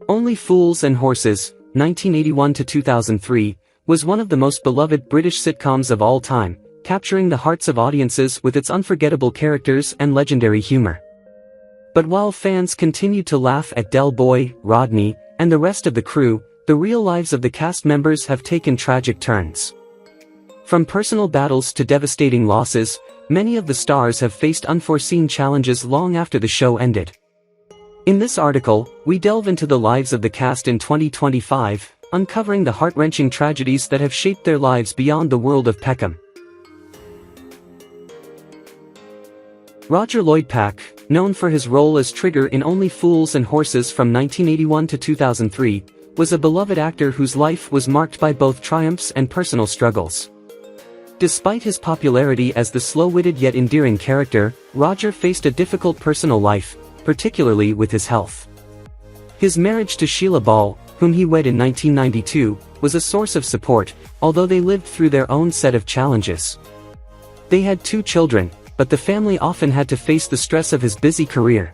Only Fools and Horses, 1981 to 2003, was one of the most beloved British sitcoms of all time, capturing the hearts of audiences with its unforgettable characters and legendary humor. But while fans continued to laugh at Del Boy, Rodney, and the rest of the crew, the real lives of the cast members have taken tragic turns. From personal battles to devastating losses, many of the stars have faced unforeseen challenges long after the show ended. In this article, we delve into the lives of the cast in 2025, uncovering the heart-wrenching tragedies that have shaped their lives beyond the world of Peckham. Roger Lloyd-Pack, known for his role as Trigger in Only Fools and Horses from 1981 to 2003, was a beloved actor whose life was marked by both triumphs and personal struggles. Despite his popularity as the slow-witted yet endearing character, Roger faced a difficult personal life, particularly with his health. His marriage to Sheila Ball, whom he wed in 1992, was a source of support, although they lived through their own set of challenges. They had 2 children, but the family often had to face the stress of his busy career.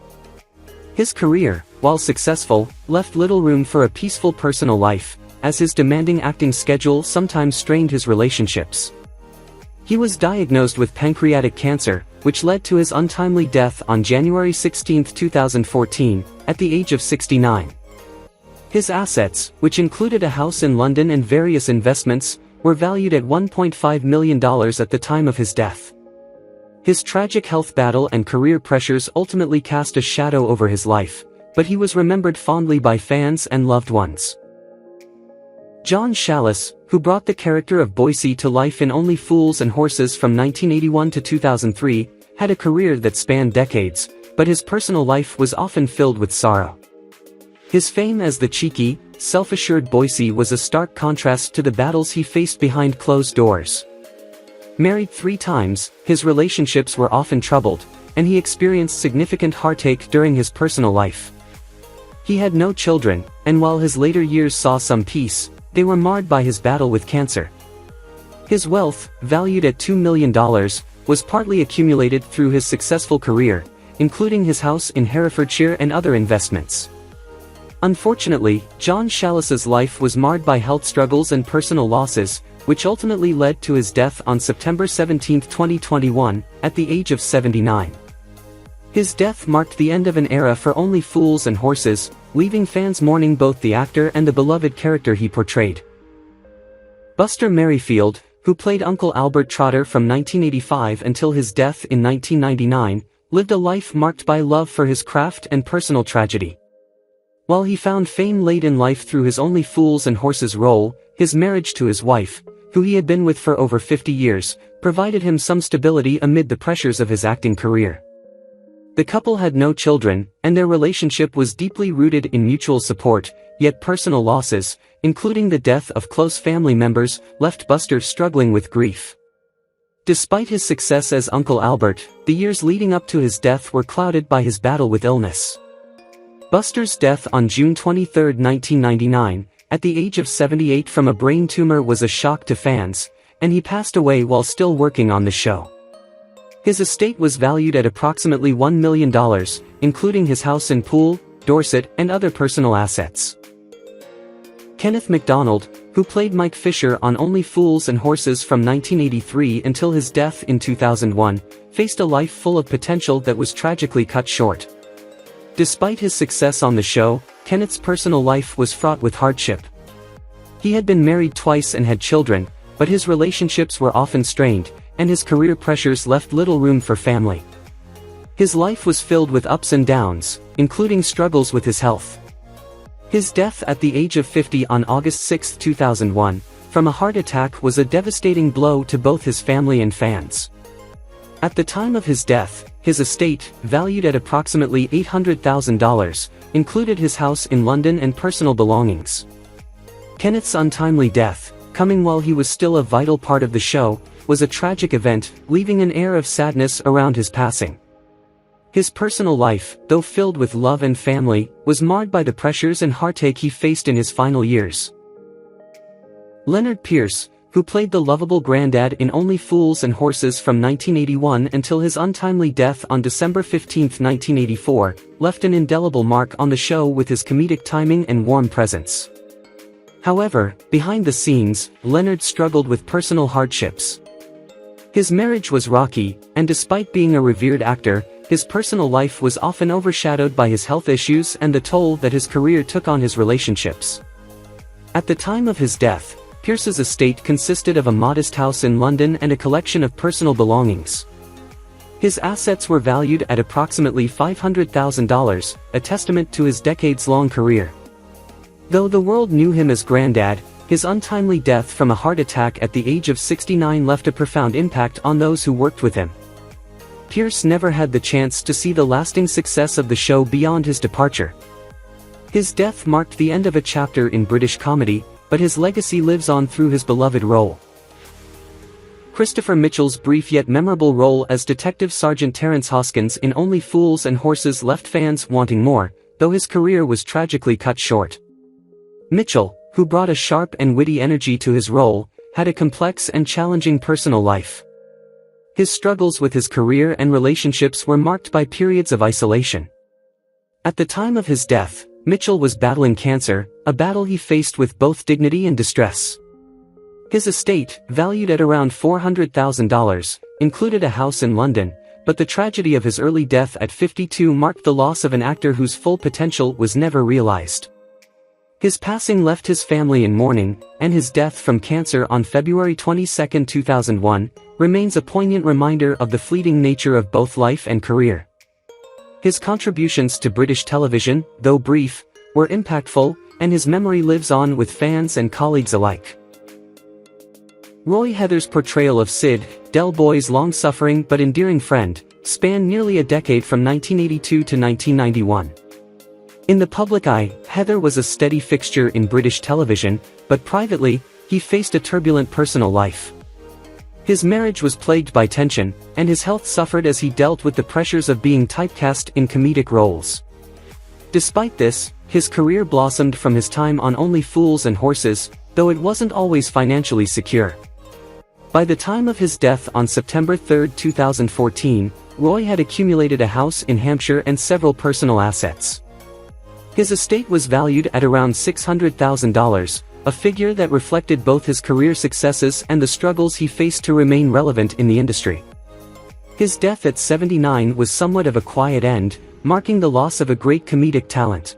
His career, while successful, left little room for a peaceful personal life, as his demanding acting schedule sometimes strained his relationships. He was diagnosed with pancreatic cancer, which led to his untimely death on January 16, 2014, at the age of 69. His assets, which included a house in London and various investments, were valued at $1.5 million at the time of his death. His tragic health battle and career pressures ultimately cast a shadow over his life, but he was remembered fondly by fans and loved ones. John Challis, who brought the character of Boycie to life in Only Fools and Horses from 1981 to 2003, had a career that spanned decades, but his personal life was often filled with sorrow. His fame as the cheeky, self-assured Boycie was a stark contrast to the battles he faced behind closed doors. Married 3 times, his relationships were often troubled, and he experienced significant heartache during his personal life. He had no children, and while his later years saw some peace, they were marred by his battle with cancer. His wealth, valued at $2 million, was partly accumulated through his successful career, including his house in Herefordshire and other investments. Unfortunately, John Challis's life was marred by health struggles and personal losses, which ultimately led to his death on September 17, 2021, at the age of 79. His death marked the end of an era for Only Fools and Horses, leaving fans mourning both the actor and the beloved character he portrayed. Buster Merryfield, who played Uncle Albert Trotter from 1985 until his death in 1999, lived a life marked by love for his craft and personal tragedy. While he found fame late in life through his Only Fools and Horses role, his marriage to his wife, who he had been with for over 50 years, provided him some stability amid the pressures of his acting career. The couple had no children, and their relationship was deeply rooted in mutual support, yet personal losses, including the death of close family members, left Buster struggling with grief. Despite his success as Uncle Albert, the years leading up to his death were clouded by his battle with illness. Buster's death on June 23, 1999, at the age of 78 from a brain tumor was a shock to fans, and he passed away while still working on the show. His estate was valued at approximately $1 million, including his house in Poole, Dorset, and other personal assets. Kenneth MacDonald, who played Mike Fisher on Only Fools and Horses from 1983 until his death in 2001, faced a life full of potential that was tragically cut short. Despite his success on the show, Kenneth's personal life was fraught with hardship. He had been married twice and had children, but his relationships were often strained, and his career pressures left little room for family. His life was filled with ups and downs, including struggles with his health. His death at the age of 50 on August 6, 2001, from a heart attack was a devastating blow to both his family and fans. At the time of his death, his estate, valued at approximately $800,000, included his house in London and personal belongings. Kenneth's untimely death, coming while he was still a vital part of the show, was a tragic event, leaving an air of sadness around his passing. His personal life, though filled with love and family, was marred by the pressures and heartache he faced in his final years. Lennard Pearce, who played the lovable granddad in Only Fools and Horses from 1981 until his untimely death on December 15, 1984, left an indelible mark on the show with his comedic timing and warm presence. However, behind the scenes, Lennard struggled with personal hardships. His marriage was rocky, and despite being a revered actor, his personal life was often overshadowed by his health issues and the toll that his career took on his relationships. At the time of his death, Pearce's estate consisted of a modest house in London and a collection of personal belongings. His assets were valued at approximately $500,000, a testament to his decades-long career. Though the world knew him as Grandad, his untimely death from a heart attack at the age of 69 left a profound impact on those who worked with him. Pearce never had the chance to see the lasting success of the show beyond his departure. His death marked the end of a chapter in British comedy, but his legacy lives on through his beloved role. Christopher Mitchell's brief yet memorable role as Detective Sergeant Terence Hoskins in Only Fools and Horses left fans wanting more, though his career was tragically cut short. Mitchell, who brought a sharp and witty energy to his role, had a complex and challenging personal life. His struggles with his career and relationships were marked by periods of isolation. At the time of his death, Mitchell was battling cancer, a battle he faced with both dignity and distress. His estate, valued at around $400,000, included a house in London, but the tragedy of his early death at 52 marked the loss of an actor whose full potential was never realized. His passing left his family in mourning, and his death from cancer on February 22, 2001, remains a poignant reminder of the fleeting nature of both life and career. His contributions to British television, though brief, were impactful, and his memory lives on with fans and colleagues alike. Roy Heather's portrayal of Sid, Del Boy's long-suffering but endearing friend, spanned nearly a decade from 1982 to 1991. In the public eye, Heather was a steady fixture in British television, but privately, he faced a turbulent personal life. His marriage was plagued by tension, and his health suffered as he dealt with the pressures of being typecast in comedic roles. Despite this, his career blossomed from his time on Only Fools and Horses, though it wasn't always financially secure. By the time of his death on September 3, 2014, Roy had accumulated a house in Hampshire and several personal assets. His estate was valued at around $600,000, a figure that reflected both his career successes and the struggles he faced to remain relevant in the industry. His death at 79 was somewhat of a quiet end, marking the loss of a great comedic talent.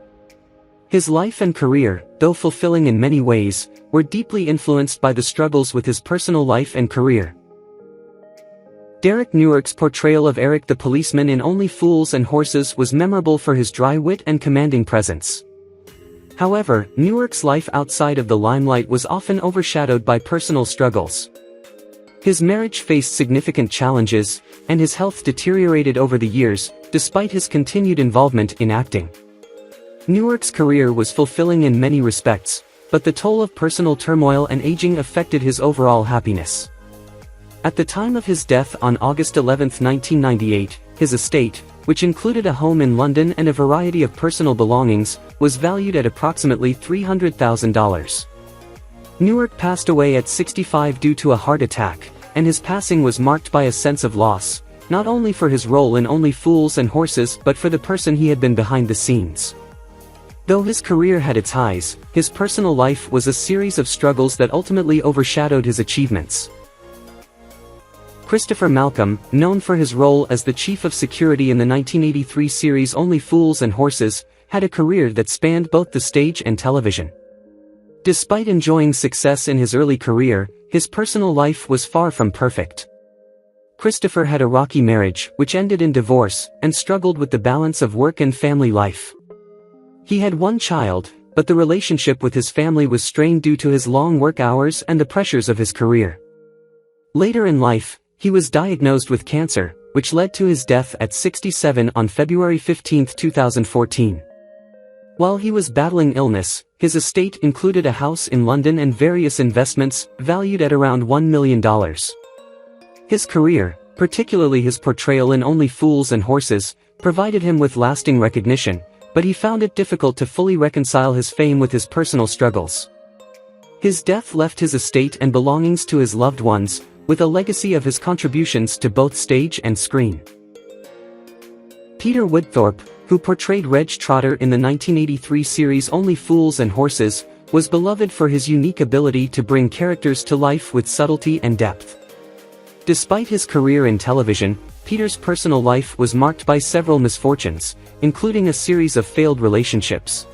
His life and career, though fulfilling in many ways, were deeply influenced by the struggles with his personal life and career. Derek Newark's portrayal of Eric the policeman in Only Fools and Horses was memorable for his dry wit and commanding presence. However, Newark's life outside of the limelight was often overshadowed by personal struggles. His marriage faced significant challenges, and his health deteriorated over the years, despite his continued involvement in acting. Newark's career was fulfilling in many respects, but the toll of personal turmoil and aging affected his overall happiness. At the time of his death on August 11, 1998, his estate, which included a home in London and a variety of personal belongings, was valued at approximately $300,000. Newark passed away at 65 due to a heart attack, and his passing was marked by a sense of loss, not only for his role in Only Fools and Horses but for the person he had been behind the scenes. Though his career had its highs, his personal life was a series of struggles that ultimately overshadowed his achievements. Christopher Malcolm, known for his role as the chief of security in the 1983 series Only Fools and Horses, had a career that spanned both the stage and television. Despite enjoying success in his early career, his personal life was far from perfect. Christopher had a rocky marriage, which ended in divorce, and struggled with the balance of work and family life. He had one child, but the relationship with his family was strained due to his long work hours and the pressures of his career. Later in life, he was diagnosed with cancer, which led to his death at 67 on February 15, 2014. While he was battling illness, his estate included a house in London and various investments, valued at around $1 million. His career, particularly his portrayal in Only Fools and Horses, provided him with lasting recognition, but he found it difficult to fully reconcile his fame with his personal struggles. His death left his estate and belongings to his loved ones, with a legacy of his contributions to both stage and screen. Peter Woodthorpe, who portrayed Reg Trotter in the 1983 series Only Fools and Horses, was beloved for his unique ability to bring characters to life with subtlety and depth. Despite his career in television, Peter's personal life was marked by several misfortunes, including a series of failed relationships.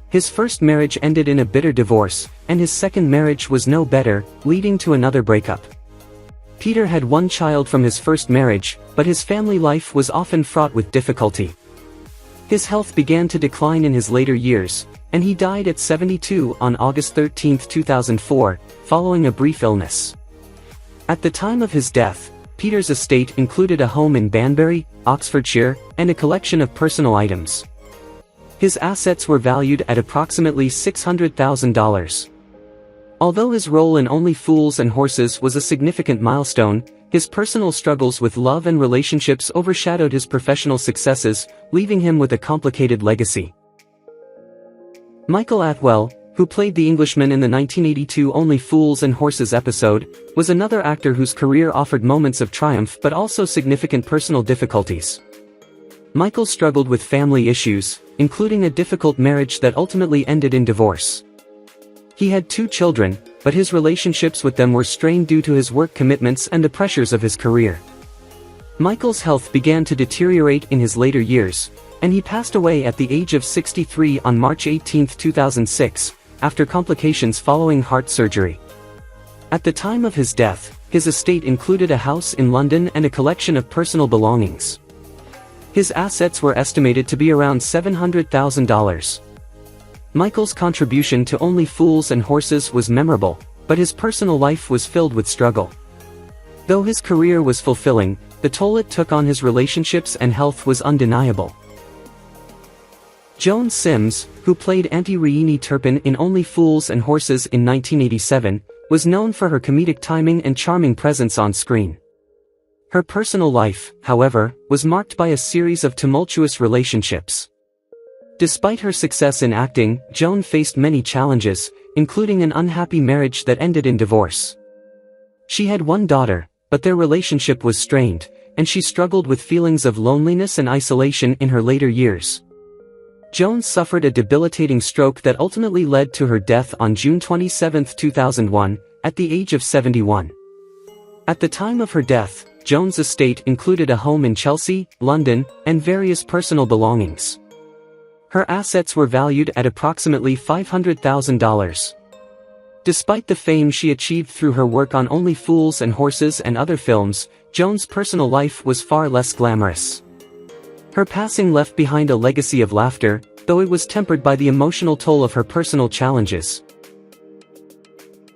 His first marriage ended in a bitter divorce, and his second marriage was no better, leading to another breakup. Peter had one child from his first marriage, but his family life was often fraught with difficulty. His health began to decline in his later years, and he died at 72 on August 13, 2004, following a brief illness. At the time of his death, Peter's estate included a home in Banbury, Oxfordshire, and a collection of personal items. His assets were valued at approximately $600,000. Although his role in Only Fools and Horses was a significant milestone, his personal struggles with love and relationships overshadowed his professional successes, leaving him with a complicated legacy. Michael Atwell, who played the Englishman in the 1982 Only Fools and Horses episode, was another actor whose career offered moments of triumph but also significant personal difficulties. Michael struggled with family issues, including a difficult marriage that ultimately ended in divorce. He had 2 children, but his relationships with them were strained due to his work commitments and the pressures of his career. Michael's health began to deteriorate in his later years, and he passed away at the age of 63 on March 18, 2006, after complications following heart surgery. At the time of his death, his estate included a house in London and a collection of personal belongings. His assets were estimated to be around $700,000. Michael's contribution to Only Fools and Horses was memorable, but his personal life was filled with struggle. Though his career was fulfilling, the toll it took on his relationships and health was undeniable. Joan Sims, who played Auntie Rieni Turpin in Only Fools and Horses in 1987, was known for her comedic timing and charming presence on screen. Her personal life, however, was marked by a series of tumultuous relationships. Despite her success in acting, Joan faced many challenges, including an unhappy marriage that ended in divorce. She had one daughter, but their relationship was strained, and she struggled with feelings of loneliness and isolation in her later years. Joan suffered a debilitating stroke that ultimately led to her death on June 27, 2001, at the age of 71. At the time of her death, Joan's estate included a home in Chelsea, London, and various personal belongings. Her assets were valued at approximately $500,000. Despite the fame she achieved through her work on Only Fools and Horses and other films, Joan's personal life was far less glamorous. Her passing left behind a legacy of laughter, though it was tempered by the emotional toll of her personal challenges.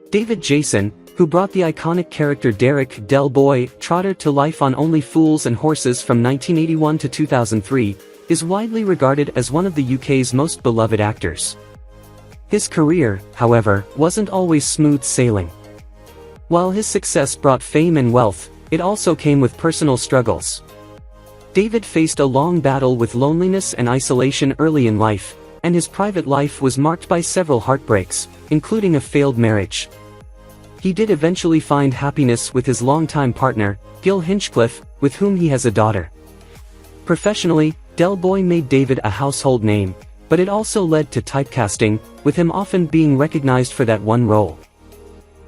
David Jason, who brought the iconic character Derek Del Boy Trotter to life on Only Fools and Horses from 1981 to 2003, is widely regarded as one of the UK's most beloved actors. His career, however, wasn't always smooth sailing. While his success brought fame and wealth, it also came with personal struggles. David faced a long battle with loneliness and isolation early in life, and his private life was marked by several heartbreaks, including a failed marriage. He did eventually find happiness with his longtime partner, Gil Hinchcliffe, with whom he has a daughter. Professionally, Del Boy made David a household name, but it also led to typecasting, with him often being recognized for that one role.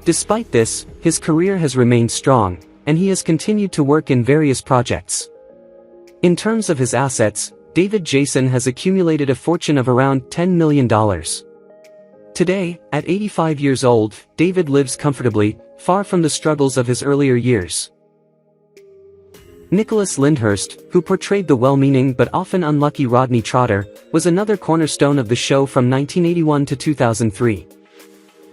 Despite this, his career has remained strong, and he has continued to work in various projects. In terms of his assets, David Jason has accumulated a fortune of around $10 million. Today, at 85 years old, David lives comfortably, far from the struggles of his earlier years. Nicholas Lyndhurst, who portrayed the well-meaning but often unlucky Rodney Trotter, was another cornerstone of the show from 1981 to 2003.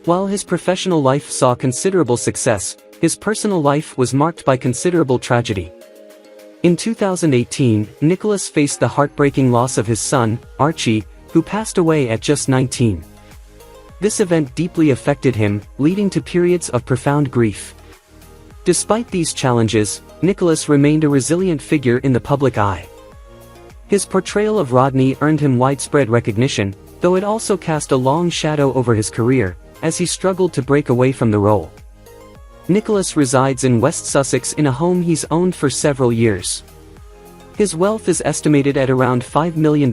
While his professional life saw considerable success, his personal life was marked by considerable tragedy. In 2018, Nicholas faced the heartbreaking loss of his son, Archie, who passed away at just 19. This event deeply affected him, leading to periods of profound grief. Despite these challenges, Nicholas remained a resilient figure in the public eye. His portrayal of Rodney earned him widespread recognition, though it also cast a long shadow over his career, as he struggled to break away from the role. Nicholas resides in West Sussex in a home he's owned for several years. His wealth is estimated at around $5 million,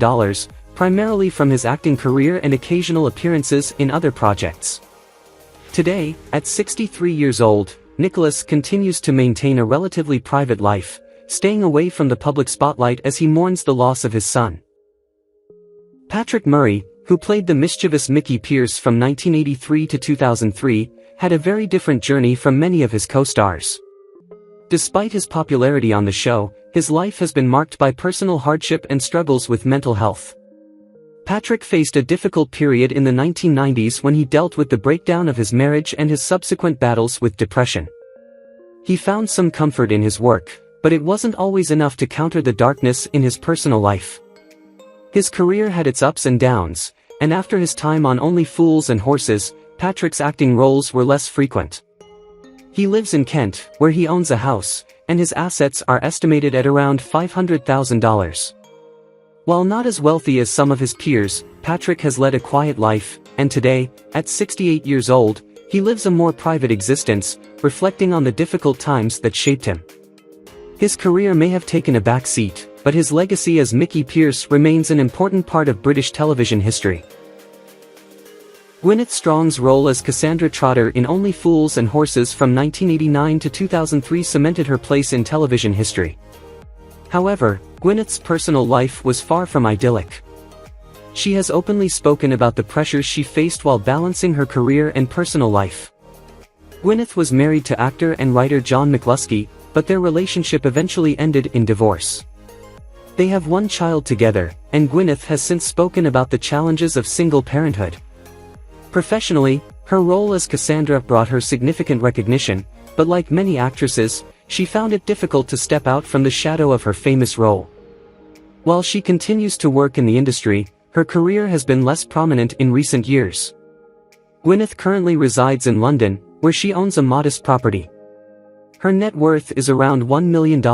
primarily from his acting career and occasional appearances in other projects. Today, at 63 years old, Nicholas continues to maintain a relatively private life, staying away from the public spotlight as he mourns the loss of his son. Patrick Murray, who played the mischievous Mickey Pearce from 1983 to 2003, had a very different journey from many of his co-stars. Despite his popularity on the show, his life has been marked by personal hardship and struggles with mental health. Patrick faced a difficult period in the 1990s when he dealt with the breakdown of his marriage and his subsequent battles with depression. He found some comfort in his work, but it wasn't always enough to counter the darkness in his personal life. His career had its ups and downs, and after his time on Only Fools and Horses, Patrick's acting roles were less frequent. He lives in Kent, where he owns a house, and his assets are estimated at around $500,000. While not as wealthy as some of his peers, Patrick has led a quiet life, and today, at 68 years old, he lives a more private existence, reflecting on the difficult times that shaped him. His career may have taken a back seat, but his legacy as Mickey Pearce remains an important part of British television history. Gwyneth Strong's role as Cassandra Trotter in Only Fools and Horses from 1989 to 2003 cemented her place in television history. However, Gwyneth's personal life was far from idyllic. She has openly spoken about the pressures she faced while balancing her career and personal life. Gwyneth was married to actor and writer John McLusky, but their relationship eventually ended in divorce. They have one child together, and Gwyneth has since spoken about the challenges of single parenthood. Professionally, her role as Cassandra brought her significant recognition, but like many actresses, she found it difficult to step out from the shadow of her famous role. While she continues to work in the industry, her career has been less prominent in recent years. Gwyneth currently resides in London, where she owns a modest property. Her net worth is around $1 million.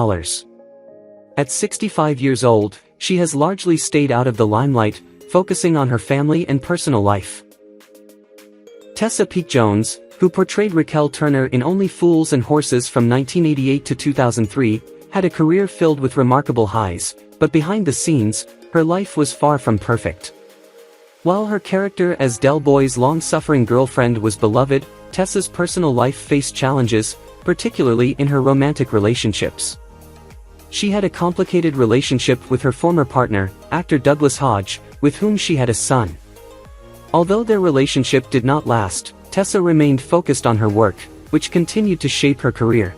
At 65 years old, she has largely stayed out of the limelight, focusing on her family and personal life. Tessa Peake-Jones, who portrayed Raquel Turner in Only Fools and Horses from 1988 to 2003, had a career filled with remarkable highs, but behind the scenes, her life was far from perfect. While her character as Del Boy's long-suffering girlfriend was beloved, Tessa's personal life faced challenges, particularly in her romantic relationships. She had a complicated relationship with her former partner, actor Douglas Hodge, with whom she had a son. Although their relationship did not last, Tessa remained focused on her work, which continued to shape her career.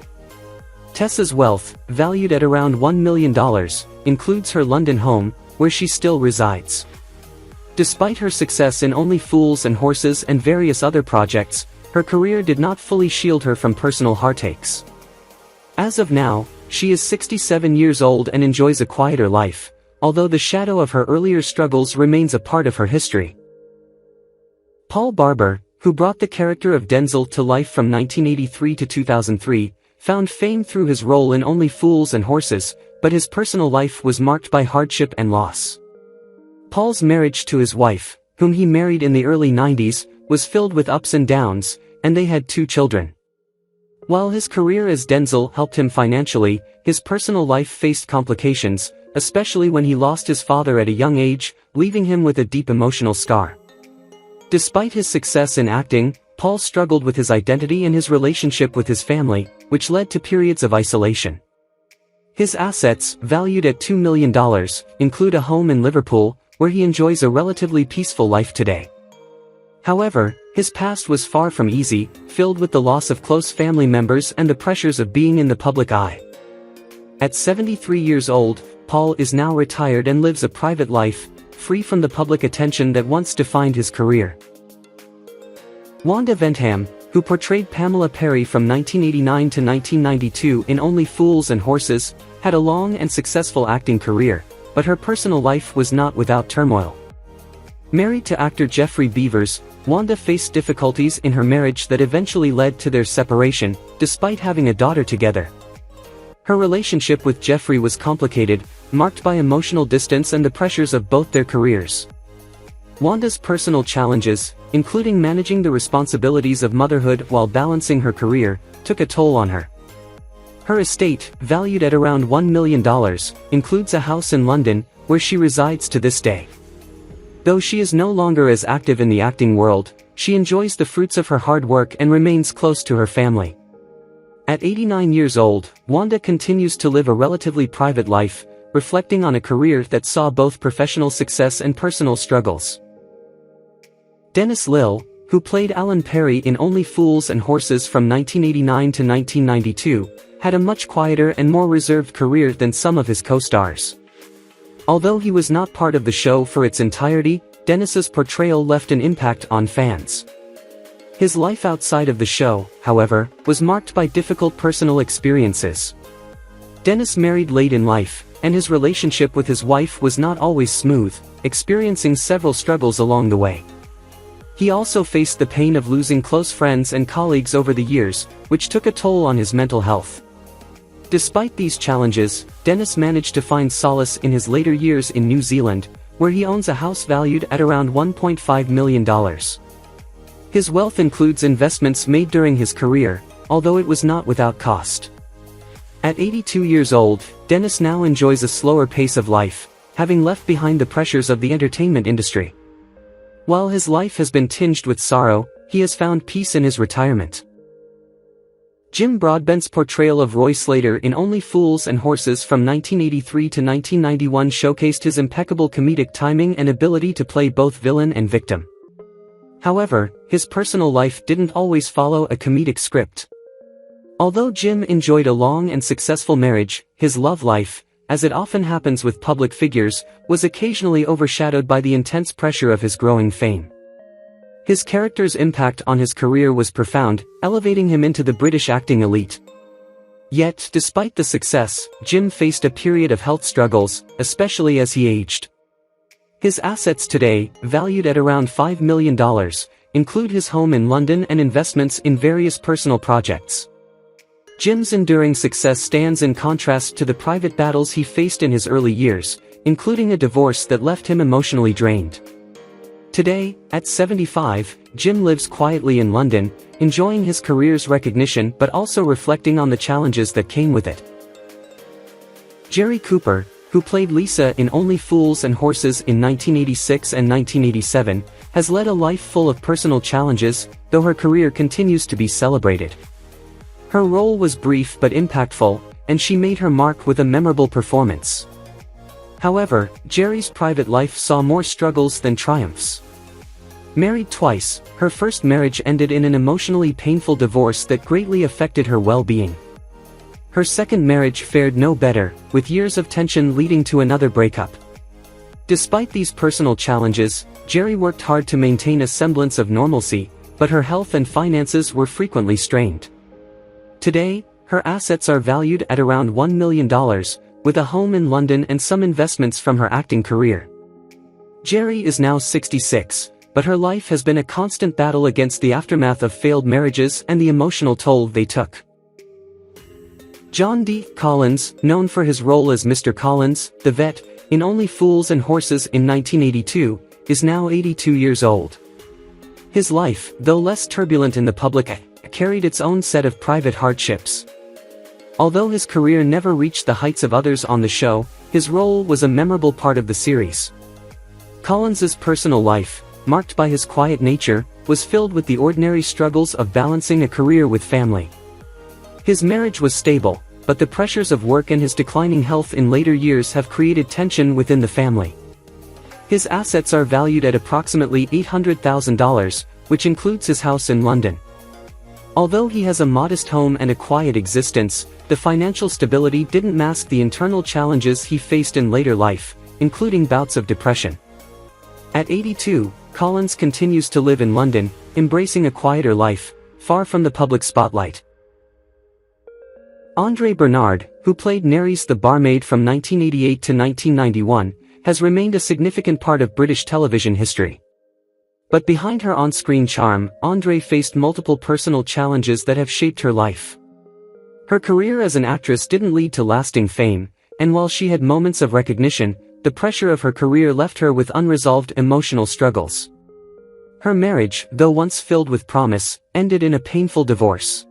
Tessa's wealth, valued at around $1 million, includes her London home, where she still resides. Despite her success in Only Fools and Horses and various other projects, her career did not fully shield her from personal heartaches. As of now, she is 67 years old and enjoys a quieter life, although the shadow of her earlier struggles remains a part of her history. Paul Barber, who brought the character of Denzel to life from 1983 to 2003, found fame through his role in Only Fools and Horses, but his personal life was marked by hardship and loss. Paul's marriage to his wife, whom he married in the early 90s, was filled with ups and downs, and they had 2 children. While his career as Denzel helped him financially, his personal life faced complications, especially when he lost his father at a young age, leaving him with a deep emotional scar. Despite his success in acting, Paul struggled with his identity and his relationship with his family, which led to periods of isolation. His assets, valued at $2 million, include a home in Liverpool, where he enjoys a relatively peaceful life today. However, his past was far from easy, filled with the loss of close family members and the pressures of being in the public eye. At 73 years old, Paul is now retired and lives a private life, free from the public attention that once defined his career. Wanda Ventham, who portrayed Pamela Perry from 1989 to 1992 in Only Fools and Horses, had a long and successful acting career, but her personal life was not without turmoil. Married to actor Geoffrey Beevers, Wanda faced difficulties in her marriage that eventually led to their separation, despite having a daughter together. Her relationship with Geoffrey was complicated, marked by emotional distance and the pressures of both their careers. Wanda's personal challenges, including managing the responsibilities of motherhood while balancing her career, took a toll on her. Her estate, valued at around $1 million, includes a house in London, where she resides to this day. Though she is no longer as active in the acting world, she enjoys the fruits of her hard work and remains close to her family. At 89 years old, Wanda continues to live a relatively private life, reflecting on a career that saw both professional success and personal struggles. Dennis Lill, who played Alan Perry in Only Fools and Horses from 1989 to 1992, had a much quieter and more reserved career than some of his co-stars. Although he was not part of the show for its entirety, Dennis's portrayal left an impact on fans. His life outside of the show, however, was marked by difficult personal experiences. Dennis married late in life, and his relationship with his wife was not always smooth, experiencing several struggles along the way. He also faced the pain of losing close friends and colleagues over the years, which took a toll on his mental health. Despite these challenges, Dennis managed to find solace in his later years in New Zealand, where he owns a house valued at around $1.5 million. His wealth includes investments made during his career, although it was not without cost. At 82 years old, Dennis now enjoys a slower pace of life, having left behind the pressures of the entertainment industry. While his life has been tinged with sorrow, he has found peace in his retirement. Jim Broadbent's portrayal of Roy Slater in Only Fools and Horses from 1983 to 1991 showcased his impeccable comedic timing and ability to play both villain and victim. However, his personal life didn't always follow a comedic script. Although Jim enjoyed a long and successful marriage, his love life, as it often happens with public figures, was occasionally overshadowed by the intense pressure of his growing fame. His character's impact on his career was profound, elevating him into the British acting elite. Yet, despite the success, Jim faced a period of health struggles, especially as he aged. His assets today, valued at around $5 million, include his home in London and investments in various personal projects. Jim's enduring success stands in contrast to the private battles he faced in his early years, including a divorce that left him emotionally drained. Today, at 75, Jim lives quietly in London, enjoying his career's recognition but also reflecting on the challenges that came with it. Gerry Cowper, who played Lisa in Only Fools and Horses in 1986 and 1987, has led a life full of personal challenges, though her career continues to be celebrated. Her role was brief but impactful, and she made her mark with a memorable performance. However, Gerry's private life saw more struggles than triumphs. Married twice, her first marriage ended in an emotionally painful divorce that greatly affected her well-being. Her second marriage fared no better, with years of tension leading to another breakup. Despite these personal challenges, Gerry worked hard to maintain a semblance of normalcy, but her health and finances were frequently strained. Today, her assets are valued at around $1 million, with a home in London and some investments from her acting career. Gerry is now 66, but her life has been a constant battle against the aftermath of failed marriages and the emotional toll they took. John D. Collins, known for his role as Mr. Collins, the vet, in Only Fools and Horses in 1982, is now 82 years old. His life, though less turbulent in the public eye, carried its own set of private hardships. Although his career never reached the heights of others on the show, his role was a memorable part of the series. Collins's personal life, marked by his quiet nature, was filled with the ordinary struggles of balancing a career with family. His marriage was stable, but the pressures of work and his declining health in later years have created tension within the family. His assets are valued at approximately $800,000, which includes his house in London. Although he has a modest home and a quiet existence, the financial stability didn't mask the internal challenges he faced in later life, including bouts of depression. At 82, Collins continues to live in London, embracing a quieter life, far from the public spotlight. Andre Bernard, who played Nerys the barmaid from 1988 to 1991, has remained a significant part of British television history. But behind her on-screen charm, Andre faced multiple personal challenges that have shaped her life. Her career as an actress didn't lead to lasting fame, and while she had moments of recognition, the pressure of her career left her with unresolved emotional struggles. Her marriage, though once filled with promise, ended in a painful divorce.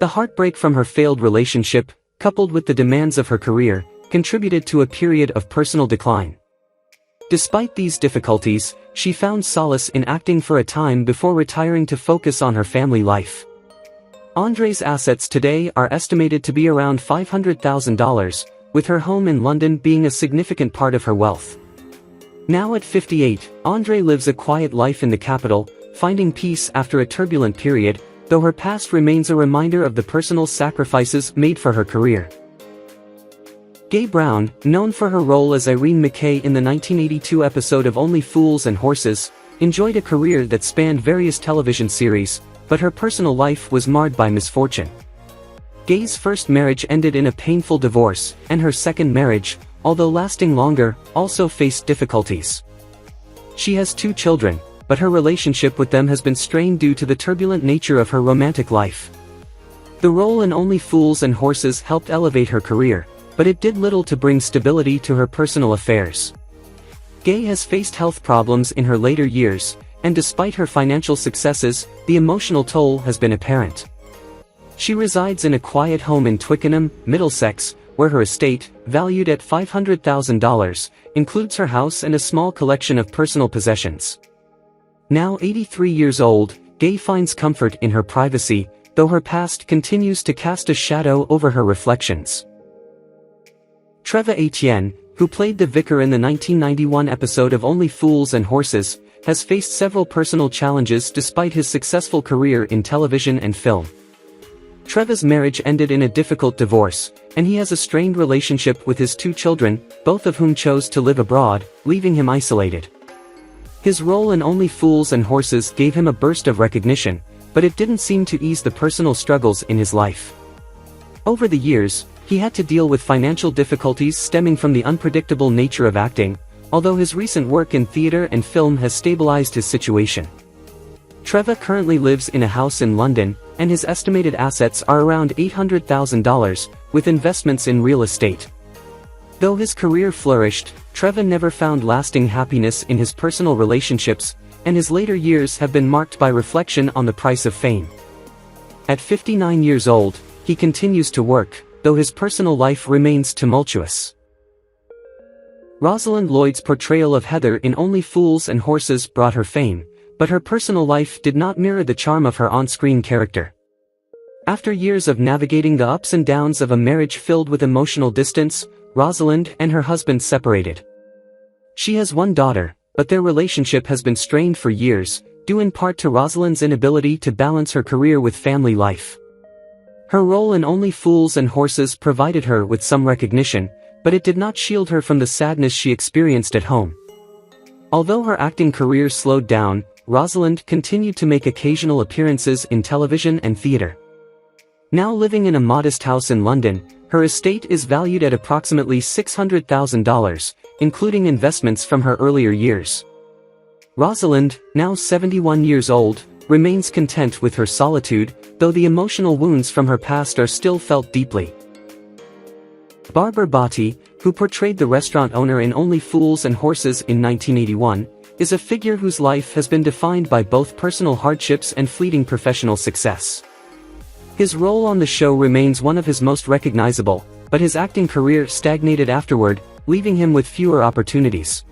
The heartbreak from her failed relationship, coupled with the demands of her career, contributed to a period of personal decline. Despite these difficulties, she found solace in acting for a time before retiring to focus on her family life. Andre's assets today are estimated to be around $500,000, with her home in London being a significant part of her wealth. Now at 58, Andre lives a quiet life in the capital, finding peace after a turbulent period, though her past remains a reminder of the personal sacrifices made for her career. Gaye Brown, known for her role as Irene Mackay in the 1982 episode of Only Fools and Horses, enjoyed a career that spanned various television series, but her personal life was marred by misfortune. Gaye's first marriage ended in a painful divorce, and her second marriage, although lasting longer, also faced difficulties. She has 2 children, but her relationship with them has been strained due to the turbulent nature of her romantic life. The role in Only Fools and Horses helped elevate her career, but it did little to bring stability to her personal affairs. Gaye has faced health problems in her later years, and despite her financial successes, the emotional toll has been apparent. She resides in a quiet home in Twickenham, Middlesex, where her estate, valued at $500,000, includes her house and a small collection of personal possessions. Now 83 years old, Gaye finds comfort in her privacy, though her past continues to cast a shadow over her reflections. Treva Etienne, who played the vicar in the 1991 episode of Only Fools and Horses, has faced several personal challenges despite his successful career in television and film. Treva's marriage ended in a difficult divorce, and he has a strained relationship with his 2 children, both of whom chose to live abroad, leaving him isolated. His role in Only Fools and Horses gave him a burst of recognition, but it didn't seem to ease the personal struggles in his life. Over the years, he had to deal with financial difficulties stemming from the unpredictable nature of acting, although his recent work in theatre and film has stabilized his situation. Treva currently lives in a house in London, and his estimated assets are around $800,000, with investments in real estate. Though his career flourished, Treva never found lasting happiness in his personal relationships, and his later years have been marked by reflection on the price of fame. At 59 years old, he continues to work, though his personal life remains tumultuous. Rosalind Lloyd's portrayal of Heather in Only Fools and Horses brought her fame, but her personal life did not mirror the charm of her on-screen character. After years of navigating the ups and downs of a marriage filled with emotional distance, Rosalind and her husband separated. She has 1 daughter, but their relationship has been strained for years, due in part to Rosalind's inability to balance her career with family life. Her role in Only Fools and Horses provided her with some recognition, but it did not shield her from the sadness she experienced at home. Although her acting career slowed down, Rosalind continued to make occasional appearances in television and theatre. Now living in a modest house in London, her estate is valued at approximately $600,000, including investments from her earlier years. Rosalind, now 71 years old, remains content with her solitude, though the emotional wounds from her past are still felt deeply. Barber Bhatti, who portrayed the restaurant owner in Only Fools and Horses in 1981, is a figure whose life has been defined by both personal hardships and fleeting professional success. His role on the show remains one of his most recognizable, but his acting career stagnated afterward, leaving him with fewer opportunities.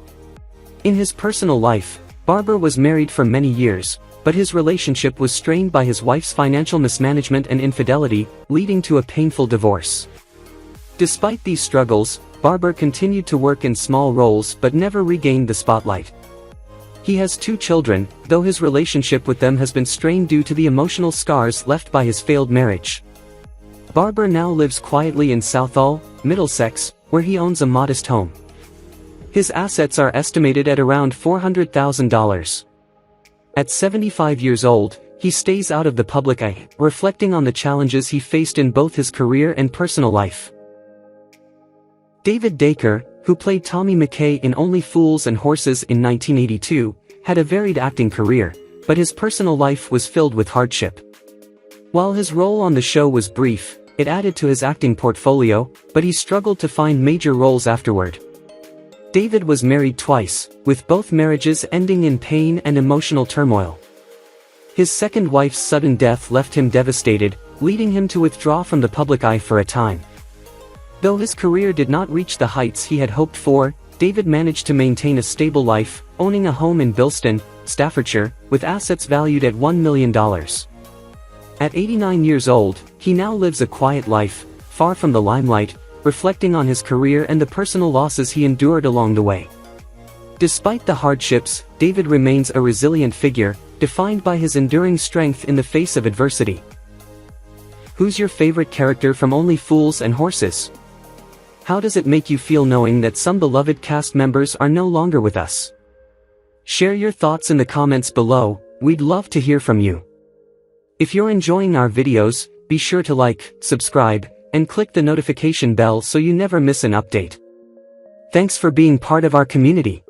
In his personal life, Barber was married for many years, but his relationship was strained by his wife's financial mismanagement and infidelity, leading to a painful divorce. Despite these struggles, Barber continued to work in small roles but never regained the spotlight. He has 2 children, though his relationship with them has been strained due to the emotional scars left by his failed marriage. Barber now lives quietly in Southall, Middlesex, where he owns a modest home. His assets are estimated at around $400,000. At 75 years old, he stays out of the public eye, reflecting on the challenges he faced in both his career and personal life. David Daker, who played Tommy Mackay in Only Fools and Horses in 1982, had a varied acting career, but his personal life was filled with hardship. While his role on the show was brief, it added to his acting portfolio, but he struggled to find major roles afterward. David was married twice, with both marriages ending in pain and emotional turmoil. His second wife's sudden death left him devastated, leading him to withdraw from the public eye for a time. Though his career did not reach the heights he had hoped for, David managed to maintain a stable life, owning a home in Bilston, Staffordshire, with assets valued at $1 million. At 89 years old, he now lives a quiet life, far from the limelight, reflecting on his career and the personal losses he endured along the way. Despite the hardships, David remains a resilient figure, defined by his enduring strength in the face of adversity. Who's your favorite character from Only Fools and Horses? How does it make you feel knowing that some beloved cast members are no longer with us? Share your thoughts in the comments below, we'd love to hear from you. If you're enjoying our videos, be sure to like, subscribe, and click the notification bell so you never miss an update. Thanks for being part of our community.